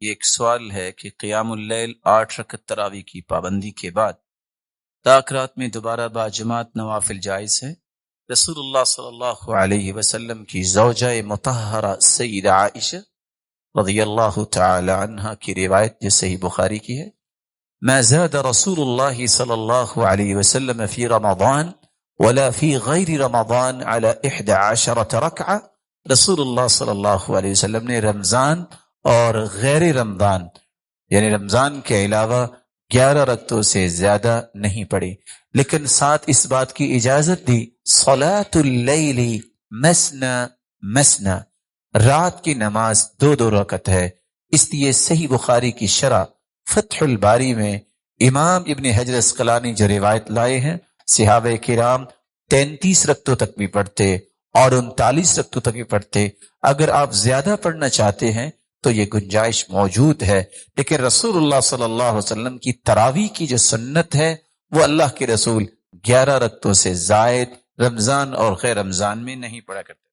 یہ ایک سوال ہے کہ قیام اللیل 8 رکعت تراویح کی پابندی کے بعد طاق رات میں دوبارہ باجماعت نوافل جائز ہے؟ رسول اللہ صلی اللہ علیہ وسلم کی زوجہ مطہرہ سیدہ عائشہ رضی اللہ تعالی عنہ کی روایت جو صحیح بخاری کی ہے، ما زاد رسول اللہ صلی اللہ علیہ وسلم فی رمضان ولا فی غیر رمضان على 11 رکعہ۔ رسول اللہ صلی اللہ علیہ وسلم نے رمضان اور غیر رمضان یعنی رمضان کے علاوہ 11 رکعتوں سے زیادہ نہیں پڑھی، لیکن ساتھ اس بات کی اجازت دی صلاۃ اللیل مثنی مثنی، رات کی نماز 2 رکعت ہے۔ اس لیے صحیح بخاری کی شرح فتح الباری میں امام ابن حجر اسقلانی جو روایت لائے ہیں، صحابہ کرام 33 رکعتوں تک بھی پڑھتے اور 39 رکعتوں تک بھی پڑھتے۔ اگر آپ زیادہ پڑھنا چاہتے ہیں تو یہ گنجائش موجود ہے، لیکن رسول اللہ صلی اللہ علیہ وسلم کی تراویح کی جو سنت ہے وہ اللہ کے رسول 11 رکعتوں سے زائد رمضان اور غیر رمضان میں نہیں پڑھا کرتے۔